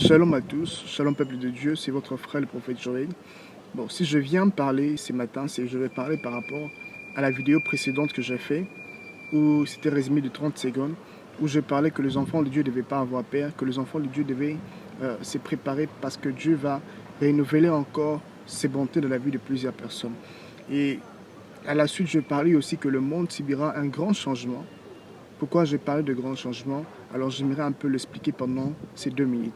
Shalom à tous, shalom peuple de Dieu, c'est votre frère le prophète Joël. Bon, si je viens parler ce matin, je vais parler par rapport à la vidéo précédente que j'ai faite, où c'était résumé de 30 secondes, où je parlais que les enfants de Dieu ne devaient pas avoir peur, que les enfants de Dieu devaient se préparer parce que Dieu va renouveler encore ses bontés dans la vie de plusieurs personnes. Et à la suite, je parlais aussi que le monde subira un grand changement. Pourquoi j'ai parlé de grands changements? Alors j'aimerais un peu l'expliquer pendant ces 2 minutes.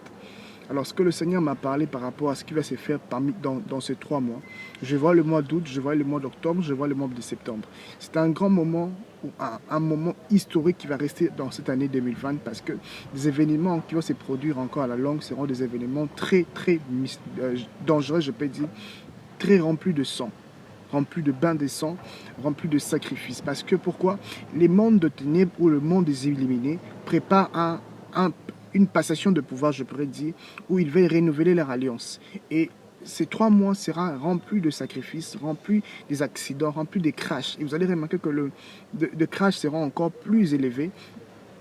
Alors, ce que le Seigneur m'a parlé par rapport à ce qui va se faire dans ces 3 mois, je vois le mois d'août, je vois le mois d'octobre, je vois le mois de septembre. C'est un grand moment, un moment historique qui va rester dans cette année 2020 parce que des événements qui vont se produire encore à la longue seront des événements très dangereux, je peux dire, très remplis de sang, remplis de bains de sang, remplis de sacrifices. Parce que pourquoi? Les mondes de ténèbres ou le monde des illuminés préparent une passation de pouvoir, je pourrais dire, où ils veulent renouveler leur alliance. Et ces 3 mois sera rempli de sacrifices, rempli des accidents, rempli des crashs. Et vous allez remarquer que le crash sera encore plus élevé.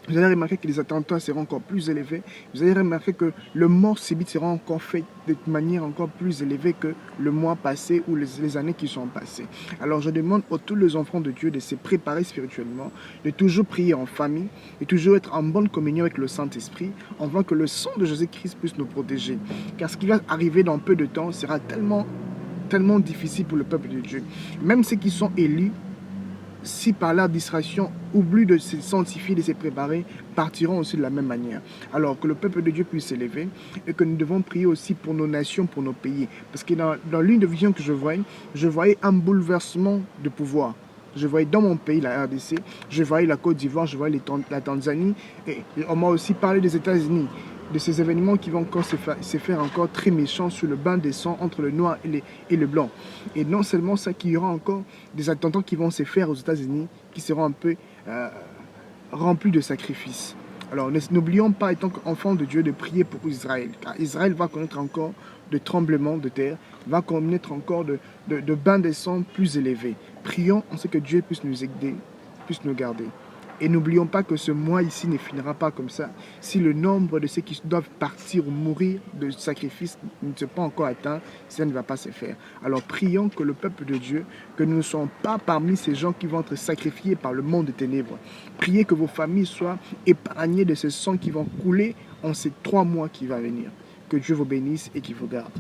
Vous allez remarquer que les attentats seront encore plus élevés. Vous allez remarquer que le mort subit sera encore fait de manière encore plus élevée que le mois passé ou les années qui sont passées. Alors je demande à tous les enfants de Dieu de se préparer spirituellement, de toujours prier en famille, de toujours être en bonne communion avec le Saint-Esprit, afin que le sang de Jésus-Christ puisse nous protéger. Car ce qui va arriver dans peu de temps sera tellement difficile pour le peuple de Dieu. Même ceux qui sont élus, si par leur distraction, oublient de se sanctifier, de se préparer, partiront aussi de la même manière. Alors que le peuple de Dieu puisse s'élever et que nous devons prier aussi pour nos nations, pour nos pays. Parce que dans l'une des visions que je voyais un bouleversement de pouvoir. Je voyais dans mon pays, la RDC, je voyais la Côte d'Ivoire, je voyais la Tanzanie, et on m'a aussi parlé des États-Unis, de ces événements qui vont encore se faire encore très méchants sur le bain des sangs entre le noir et le blanc. Et non seulement ça, qu'il y aura encore des attentats qui vont se faire aux États-Unis, qui seront un peu remplis de sacrifices. Alors n'oublions pas, étant enfants de Dieu, de prier pour Israël, car Israël va connaître encore de tremblements de terre, va connaître encore de bains de sang plus élevés. Prions en ce que Dieu puisse nous aider, puisse nous garder. Et n'oublions pas que ce mois ici ne finira pas comme ça. Si le nombre de ceux qui doivent partir ou mourir de sacrifice ne s'est pas encore atteint, ça ne va pas se faire. Alors prions que le peuple de Dieu, que nous ne soyons pas parmi ces gens qui vont être sacrifiés par le monde des ténèbres. Priez que vos familles soient épargnées de ce sang qui vont couler en ces 3 mois qui vont venir. Que Dieu vous bénisse et qu'il vous garde.